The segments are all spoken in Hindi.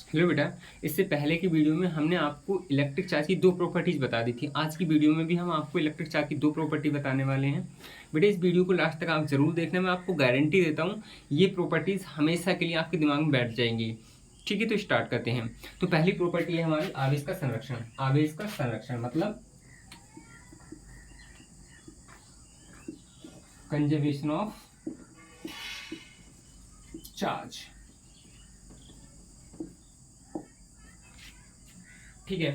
हेलो बेटा, इससे पहले की वीडियो में हमने आपको इलेक्ट्रिक चार्ज की दो प्रॉपर्टीज़ बता दी थी। आज की वीडियो में भी हम आपको इलेक्ट्रिक चार्ज की दो प्रॉपर्टी बताने वाले हैं। बेटा, इस वीडियो को लास्ट तक आप ज़रूर देखना। मैं आपको गारंटी देता हूँ ये प्रॉपर्टीज़ हमेशा के लिए आपके दिमाग में बैठ जाएंगी। ठीक है, तो स्टार्ट करते हैं। तो पहली प्रॉपर्टी है हमारी आवेश का संरक्षण। आवेश का संरक्षण मतलब कंजर्वेशन ऑफ चार्ज। ठीक है।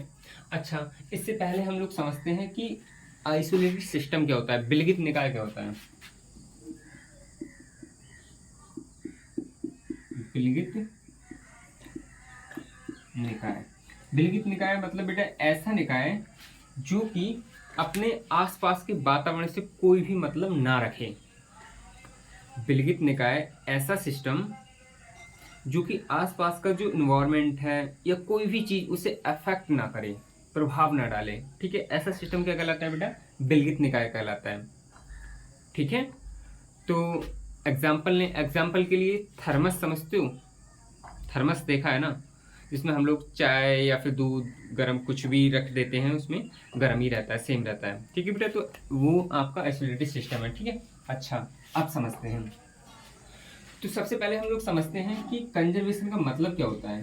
अच्छा, इससे पहले हम लोग समझते हैं कि आइसोलेटेड सिस्टम क्या होता है, विलगित निकाय क्या होता है। विलगित निकाय, विलगित निकाय मतलब बेटा ऐसा निकाय जो कि अपने आसपास के वातावरण से कोई भी मतलब ना रखे। विलगित निकाय ऐसा सिस्टम जो कि आसपास का जो इन्वायरमेंट है या कोई भी चीज उसे अफेक्ट ना करे, प्रभाव ना डाले। ठीक है, ऐसा सिस्टम क्या कहलाता है बेटा? विलगित निकाय कहलाता है। ठीक है, तो एग्जाम्पल के लिए थर्मस समझते हो? थर्मस देखा है ना, जिसमें हम लोग चाय या फिर दूध गर्म कुछ भी रख देते हैं, उसमें गर्म ही रहता है, सेम रहता है। ठीक है बेटा, तो वो आपका आइसोलेटेड सिस्टम है। ठीक है, अच्छा अब समझते हैं। तो सबसे पहले हम लोग समझते हैं कि कंजर्वेशन का मतलब क्या होता है।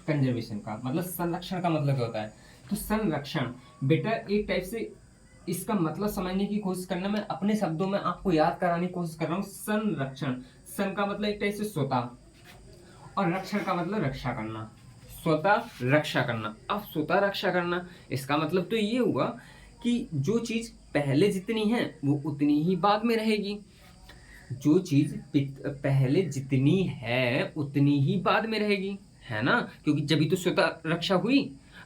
कंजर्वेशन का मतलब संरक्षण का मतलब क्या होता है। तो संरक्षण बेटा एक टाइप से इसका मतलब समझने की कोशिश करना, मैं अपने शब्दों में आपको याद कराने की कोशिश कर रहा हूँ। संरक्षण, सन का मतलब एक टाइप से स्वतः, और रक्षण का मतलब रक्षा करना। स्वतः रक्षा करना। अब स्वतः रक्षा करना इसका मतलब तो ये हुआ कि जो चीज पहले जितनी है वो उतनी ही बाद में रहेगी। जो चीज पहले जितनी है उतनी ही बाद में रहेगी, है ना? क्योंकि जब तो स्वतः रक्षा हुई।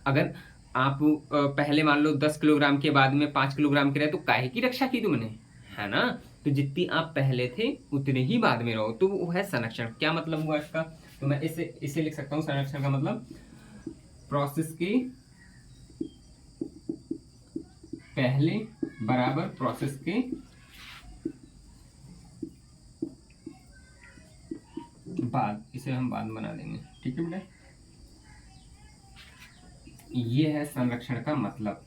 अगर आप पहले मान लो 10 किलोग्राम के बाद में 5 किलोग्राम के रहे तो काहे की रक्षा की तुमने, है ना? तो जितनी आप पहले थे उतने ही बाद में रहो, तो वो है संरक्षण। क्या मतलब हुआ इसका? तो मैं इसे इसे लिख सकता हूँ, संरक्षण का मतलब प्रोसेस के पहले बराबर प्रोसेस के बाद। इसे हम बाद बना देंगे। ठीक है बेटा, ये है संरक्षण का मतलब।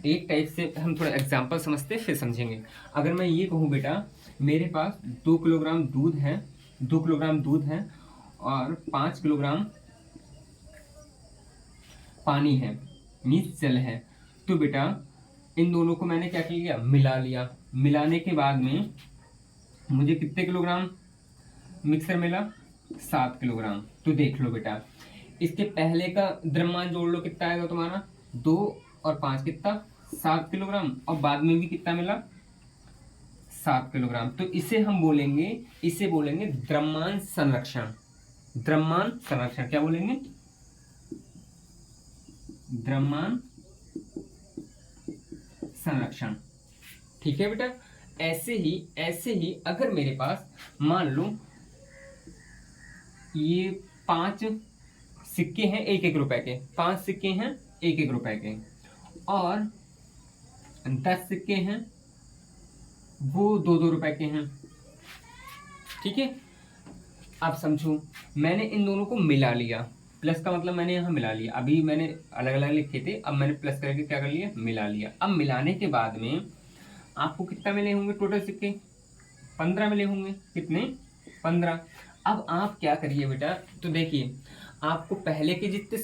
एक टाइप से हम थोड़ा एग्जांपल समझते फिर समझेंगे। अगर मैं ये कहूँ बेटा, मेरे पास 2 किलोग्राम दूध है, 2 किलोग्राम दूध है और 5 किलोग्राम पानी है, मीन्स जल है। तो बेटा इन दोनों को मैंने क्या किया, मिला लिया। मिलाने के बाद में मुझे कितने किलोग्राम मिक्सर मिला? 7 किलोग्राम। तो देख लो बेटा, इसके पहले का द्रव्यमान जोड़ लो, कितना आएगा तुम्हारा? 2 और 5 कितना? 7 किलोग्राम। और बाद में भी कितना मिला? 7 किलोग्राम। तो इसे बोलेंगे द्रव्यमान संरक्षण। द्रव्यमान संरक्षण क्या बोलेंगे? द्रव्यमान संरक्षण। ठीक है बेटा, ऐसे ही अगर मेरे पास मान लो ये 5 सिक्के हैं 1-1 रुपए के, 5 सिक्के हैं 1-1 रुपए के, और 10 सिक्के हैं वो 2-2 रुपए के हैं। ठीक है, अब समझो, मैंने इन दोनों को मिला लिया। प्लस का मतलब मैंने यहाँ मिला लिया। अभी मैंने अलग अलग लिखे थे, अब मैंने प्लस करके क्या कर लिया, मिला लिया। अब मिलाने के बाद में आपको कितना मिले होंगे टोटल सिक्के? 15 मिले होंगे। कितने? 15। अब आप क्या करिए बेटा, तो देखिए, आपको पहले के जितने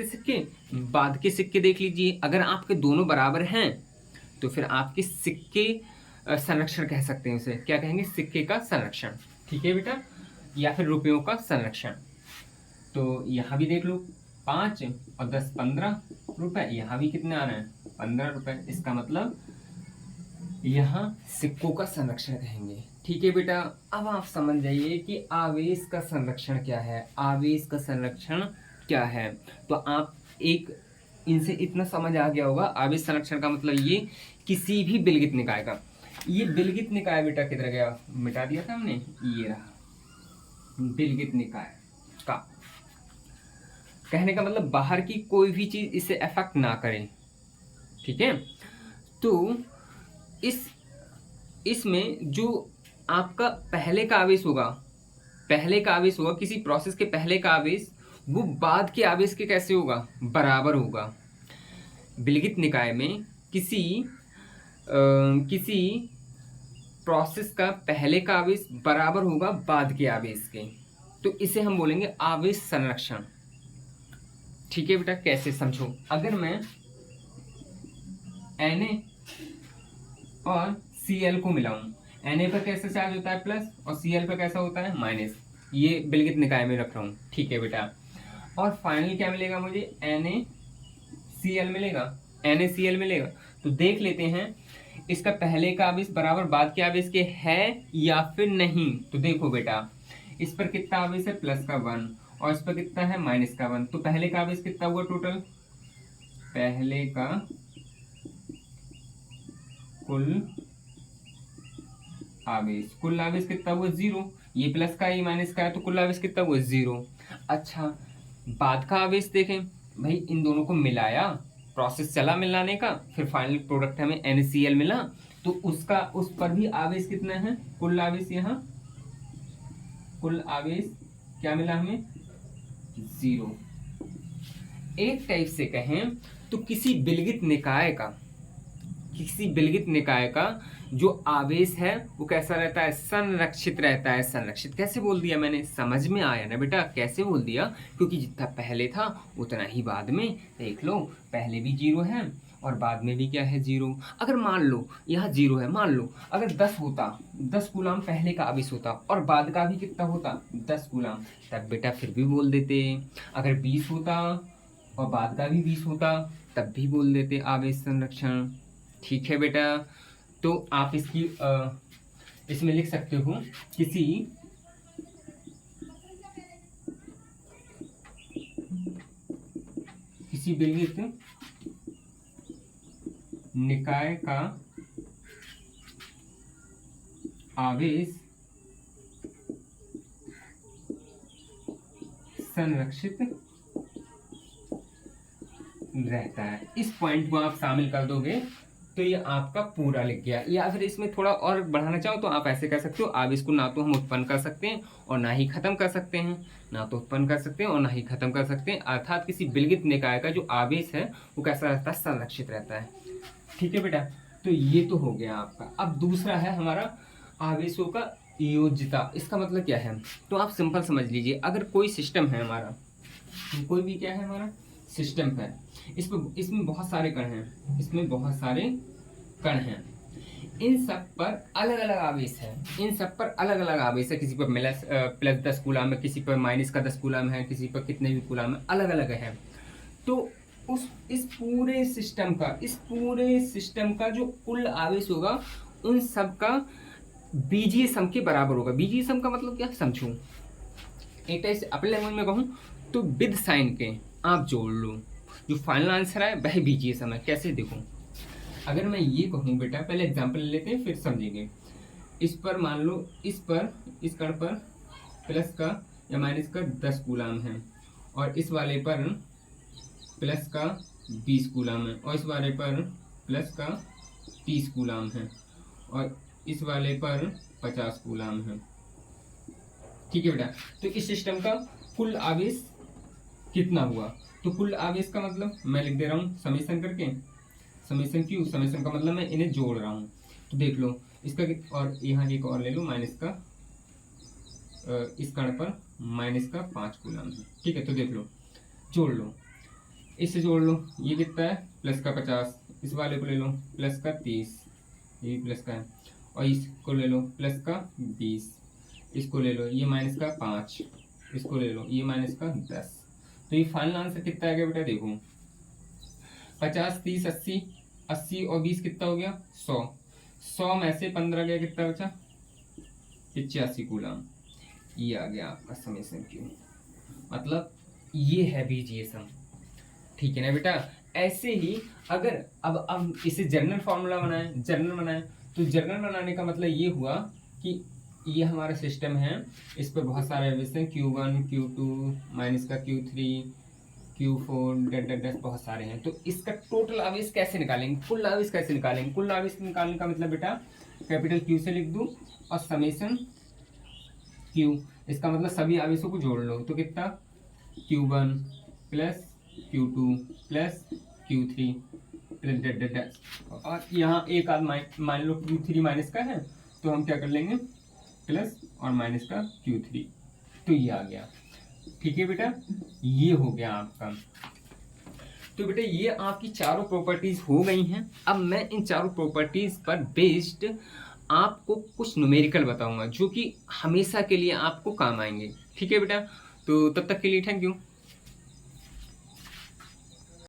सिक्के बाद के सिक्के देख लीजिए। अगर आपके दोनों बराबर हैं तो फिर आपके सिक्के संरक्षण कह सकते हैं। उसे क्या कहेंगे? सिक्के का संरक्षण। ठीक है बेटा, या फिर रुपयों का संरक्षण। तो यहाँ भी देख लो, 5 और 10 15 रुपए। यहाँ भी कितने आ रहे हैं? 15 रुपए। इसका मतलब यहाँ सिक्कों का संरक्षण कहेंगे। ठीक है बेटा, अब आप समझ जाइए कि आवेश का संरक्षण क्या है। आवेश का संरक्षण क्या है, तो आप एक इनसे इतना समझ आ गया होगा। आवेश संरक्षण का मतलब ये किसी भी विलगित निकाय का। ये विलगित निकाय बेटा किधर गया? मिटा दिया था हमने, ये रहा विलगित निकाय का। कहने का मतलब बाहर की कोई भी चीज इसे अफेक्ट ना करे। ठीक है, तो इस इसमें जो आपका पहले का आवेश होगा पहले का आवेश होगा, किसी प्रोसेस के पहले का आवेश वो बाद के आवेश के कैसे होगा, बराबर होगा। विलगित निकाय में किसी प्रोसेस का पहले का आवेश बराबर होगा बाद के आवेश के, तो इसे हम बोलेंगे आवेश संरक्षण। ठीक है बेटा, कैसे समझो, अगर मैं Na और Cl को मिलाऊं, Na पर कैसा चार्ज होता है प्लस और Cl पर कैसा होता है माइनस, ये विलगित निकाय में रख रहा हूँ। ठीक है बेटा, और फाइनल क्या मिलेगा मुझे, NaCl मिलेगा, NaCl मिलेगा। तो देख लेते हैं इसका पहले का आवेश बराबर बाद के आवेश के है या फिर नहीं। तो देखो बेटा, इस पर कितना आवेश है, प्लस का 1, और इस पर कितना है, माइनस का 1। तो पहले का आवेश कितना हुआ टोटल, पहले का कुल आवेश कितना हुआ, 0। ये प्लस का, ये माइनस का है, तो कुल आवेश कितना हुआ, 0। अच्छा, बाद का आवेश देखें भाई, इन दोनों को मिलाया, प्रोसेस चला मिलाने का, फिर फाइनल प्रोडक्ट हमें NaCl मिला, तो उसका उस पर भी आवेश कितना है, कुल आवेश, यहाँ कुल आवेश क्या मिला हमें, 0। एक टाइप से कहें तो किसी विलगित निकाय का जो आवेश है वो कैसा रहता है, संरक्षित रहता है। संरक्षित कैसे बोल दिया मैंने, समझ में आया ना बेटा, कैसे बोल दिया, क्योंकि जितना पहले था उतना ही बाद में, देख लो पहले भी 0 है और बाद में भी क्या है, 0। अगर मान लो यहाँ 0 है, मान लो अगर 10 होता, 10 कूलाम पहले का आवेश होता और बाद का भी कितना होता, 10 कूलाम, तब बेटा फिर भी बोल देते। अगर 20 होता और बाद का भी 20 होता तब भी बोल देते आवेश संरक्षण। ठीक है बेटा, तो आप इसमें लिख सकते हो, किसी विलगित निकाय का आवेश संरक्षित रहता है। इस पॉइंट को आप शामिल कर दोगे तो ये आपका पूरा लिख गया। या फिर इसमें थोड़ा और बढ़ाना चाहो तो आप ऐसे कर सकते हो, आवेश को ना तो हम उत्पन्न कर सकते हैं और ना ही खत्म कर सकते हैं, ना तो उत्पन्न कर सकते हैं और ना ही खत्म कर सकते हैं। अर्थात किसी विलगित निकाय का जो आवेश है वो कैसा रहता है, संरक्षित रहता है। ठीक है बेटा, तो ये तो हो गया आपका। अब दूसरा है हमारा आवेशों का योज्यता। इसका मतलब क्या है, तो आप सिंपल समझ लीजिए, अगर कोई सिस्टम है हमारा, कोई भी क्या है हमारा सिस्टम है, इसमें बहुत सारे कण हैं, इसमें बहुत सारे कण हैं, इन सब पर अलग अलग आवेश है, इन सब पर अलग अलग आवेश है। किसी पर प्लस 10 कूलाम है, किसी पर माइनस का 10 कूलाम है, किसी पर कितने भी कूलाम है, अलग अलग है। तो इस पूरे सिस्टम का जो कुल आवेश होगा उन सब का बीजीय सम के बराबर होगा। बीजीय सम का मतलब क्या समझो, एक टाइप से अपने लैंग्वेज में कहूँ तो विद साइन के आप जोड़ लो, जो फाइनल आंसर है वह बीजीय सम है। कैसे देखो, अगर मैं ये कहूँ बेटा, पहले एग्जांपल ले लेते हैं फिर समझेंगे। इस पर मान लो, इस कण पर प्लस का या माइनस का 10 कूलाम है और इस वाले पर प्लस का 20 कूलाम है और इस वाले पर प्लस का 30 कूलाम है और इस वाले पर 50 कूलाम है। ठीक है बेटा, तो इस सिस्टम का कुल आवेश कितना हुआ, तो कुल आवेश का मतलब मैं लिख दे रहा हूँ समेशन करके, समेशन क्यू, समेशन का मतलब मैं इन्हें जोड़ रहा हूँ। तो देख लो इसका, और यहाँ एक और ले लो माइनस का, इस कण पर माइनस का 5 कूलाम है। ठीक है, तो देख लो, जोड़ लो, इससे जोड़ लो, ये कितना है प्लस का 50, इस वाले को ले लो प्लस का 30, ये प्लस का है, और इसको ले लो प्लस का 20, इसको ले लो ये माइनस का 5, इसको ले लो ये माइनस का 10। तो ये फाइनल आंसर कितना आ गया बेटा, देखो 50, 30, 80, 80 और 20 कितना हो गया, 100, 100 में से 15 गया, कितना बचा, 85 कूलाम। ये आ गया आपका समेशन क्यू, मतलब ये है बीजीय सम। ठीक है ना बेटा, ऐसे ही अगर अब इसे जर्नल फार्मूला बनाएं, तो जर्नल बनाने का मतलब ये हुआ कि ये हमारा सिस्टम है, इस पर बहुत सारे आवेश हैं, Q1, Q2, माइनस का Q3, Q4, डेट बहुत सारे हैं। तो इसका टोटल आवेश कैसे निकालेंगे, कुल आवेश कैसे निकालेंगे। कुल आवेश निकालने का मतलब बेटा कैपिटल Q से लिख दूं और समेशन Q, इसका मतलब सभी आवेशों को जोड़ लो तो कितना, Q1 plus Q2 plus Q3 plus और यहाँ एक आध मान लो Q3 माइनस का है तो हम क्या कर लेंगे, प्लस और माइनस का Q3, तो ये आ गया। ठीक है बेटा, ये हो गया आपका। तो बेटा ये आपकी चारों प्रॉपर्टीज हो गई हैं। अब मैं इन चारों प्रॉपर्टीज पर बेस्ड आपको कुछ न्यूमेरिकल बताऊंगा जो कि हमेशा के लिए आपको काम आएंगे। ठीक है बेटा, तो तब तक के लिए थैंक यू।